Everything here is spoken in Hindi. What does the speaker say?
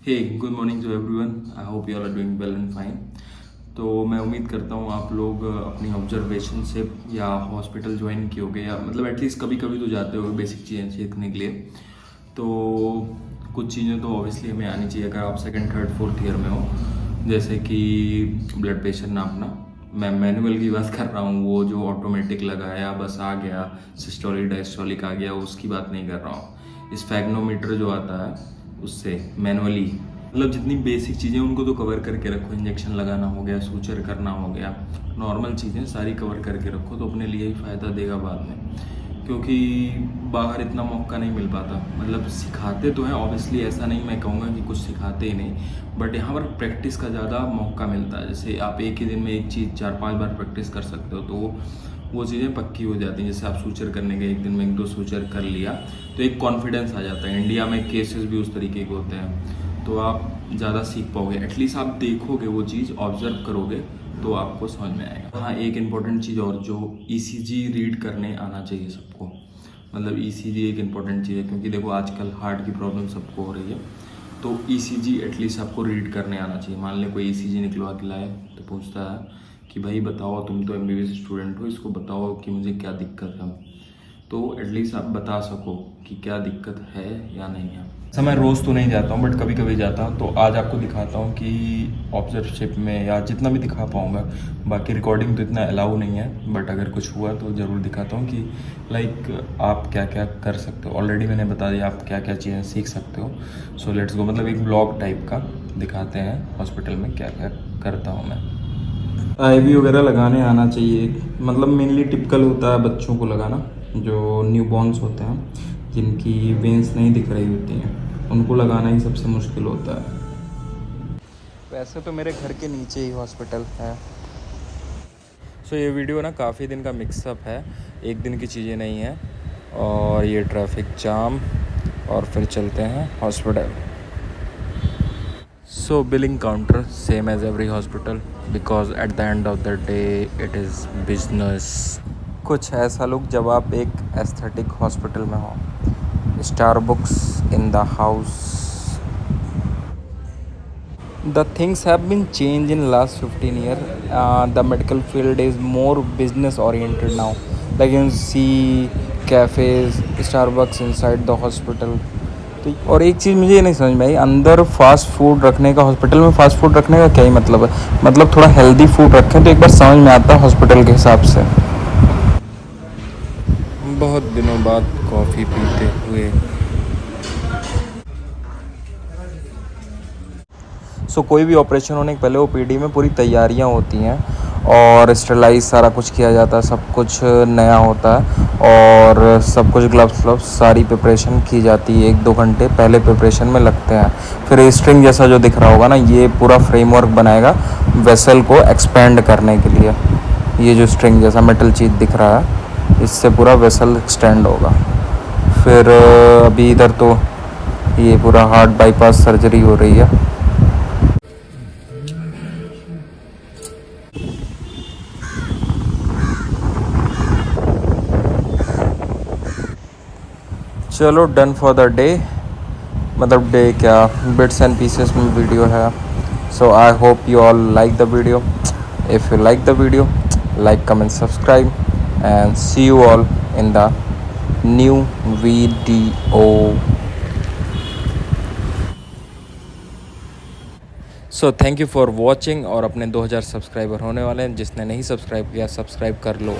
Hey good morning to everyone. I hope you all are doing well and fine. तो मैं उम्मीद करता हूँ आप लोग अपनी ऑब्जर्वेशन से या हॉस्पिटल ज्वाइन किए होगे या मतलब एटलीस्ट कभी कभी तो जाते हो बेसिक चीज़ें सीखने के लिए। तो कुछ चीज़ें तो ऑब्वियसली हमें आनी चाहिए अगर आप सेकंड थर्ड फोर्थ ईयर में हो, जैसे कि ब्लड प्रेशर नापना। मैं मैनुअल की बात कर रहा हूँ, वो जो ऑटोमेटिक लगाया बस आ गया, सिस्टोलिक डायस्टोलिक आ गया, उसकी बात नहीं कर रहा हूँ। स्फैग्नोमीटर जो आता है उससे मैनुअली, मतलब जितनी बेसिक चीज़ें उनको तो कवर करके रखो। इंजेक्शन लगाना हो गया, सूचर करना हो गया, नॉर्मल चीज़ें सारी कवर करके रखो तो अपने लिए ही फ़ायदा देगा बाद में, क्योंकि बाहर इतना मौका नहीं मिल पाता। मतलब सिखाते तो हैं ऑब्वियसली, ऐसा नहीं मैं कहूँगा कि कुछ सिखाते ही नहीं, बट यहाँ पर प्रैक्टिस का ज़्यादा मौका मिलता है। जैसे आप एक ही दिन में एक चीज़ 4-5 बार प्रैक्टिस कर सकते हो तो वो चीज़ें पक्की हो जाती हैं। जैसे आप सूचर करने के एक दिन में 1-2 सूचर कर लिया तो एक कॉन्फिडेंस आ जाता है। इंडिया में केसेस भी उस तरीके के होते हैं तो आप ज़्यादा सीख पाओगे। एटलीस्ट आप देखोगे, वो चीज़ ऑब्जर्व करोगे तो आपको समझ में आएगा। हाँ, एक इम्पॉर्टेंट चीज़ और, जो ईसीजी रीड करने आना चाहिए सबको। मतलब ईसीजी एक इम्पॉर्टेंट चीज़ है, क्योंकि देखो आजकल हार्ट की प्रॉब्लम सबको हो रही है, तो ईसीजी एटलीस्ट आपको रीड करने आना चाहिए। मान लें कोई ईसीजी निकलवा के लाए तो पूछता है कि भाई बताओ, तुम तो एमबीबीएस स्टूडेंट हो, इसको बताओ कि मुझे क्या दिक्कत है। तो एटलीस्ट आप बता सको कि क्या दिक्कत है या नहीं है। ऐसा मैं रोज़ तो नहीं जाता हूँ बट कभी कभी जाता हूँ, तो आज आपको दिखाता हूँ कि ऑब्जर्वरशिप में या जितना भी दिखा पाऊँगा। बाकी रिकॉर्डिंग तो इतना अलाउ नहीं है, बट अगर कुछ हुआ तो ज़रूर दिखाता हूँ कि लाइक आप क्या क्या कर सकते हो। ऑलरेडी मैंने बता दिया आप क्या क्या चीज़ें सीख सकते हो। सो लेट्स गो, मतलब एक ब्लॉग टाइप का दिखाते हैं हॉस्पिटल में क्या क्या करता हूँ मैं। आईवी वगैरह लगाने आना चाहिए। मतलब मेनली टिपिकल होता है बच्चों को लगाना, जो न्यूबॉर्न्स होते हैं जिनकी वेंस नहीं दिख रही होती हैं, उनको लगाना ही सबसे मुश्किल होता है। वैसे तो मेरे घर के नीचे ही हॉस्पिटल है। सो ये वीडियो ना काफ़ी दिन का मिक्सअप है, एक दिन की चीज़ें नहीं है। और ये ट्रैफिक जाम, और फिर चलते हैं hospital. So billing counter same as every hospital, because at the end of the day it is business. कुछ ऐसा लुक जब आप एक एस्थेटिक हॉस्पिटल में हो। Starbucks in the house. The things have been changed in last 15 years. The medical field is more business oriented now. Like you can see cafes, Starbucks inside the hospital. तो और एक चीज़ मुझे ये नहीं समझ में आई, अंदर फास्ट फूड रखने का, हॉस्पिटल में फास्ट फूड रखने का क्या ही मतलब है। मतलब थोड़ा हेल्दी फूड रखें तो एक बार समझ में आता है हॉस्पिटल के हिसाब से। बहुत दिनों बाद कॉफ़ी पीते हुए। कोई भी ऑपरेशन होने के पहले ओपीडी में पूरी तैयारियां होती हैं और स्टरलाइज सारा कुछ किया जाता है, सब कुछ नया होता है और सब कुछ ग्लव्स सारी प्रिपरेशन की जाती है। 1-2 घंटे पहले प्रिपरेशन में लगते हैं। फिर स्ट्रिंग जैसा जो दिख रहा होगा ना, ये पूरा फ्रेमवर्क बनाएगा वेसल को एक्सपेंड करने के लिए। ये जो स्ट्रिंग जैसा मेटल चीज़ दिख रहा है, इससे पूरा वेसल एक्सटेंड होगा। फिर अभी इधर तो ये पूरा हार्ट बाईपास सर्जरी हो रही है। चलो डन फॉर द डे। मतलब डे क्या, बिट्स एंड पीसेस में वीडियो है। So I hope you all like the video. If you like the video, like, comment, subscribe and see you all in the new video. So thank you for watching. और अपने 2000 सब्सक्राइबर होने वाले हैं, जिसने नहीं सब्सक्राइब किया सब्सक्राइब कर लो।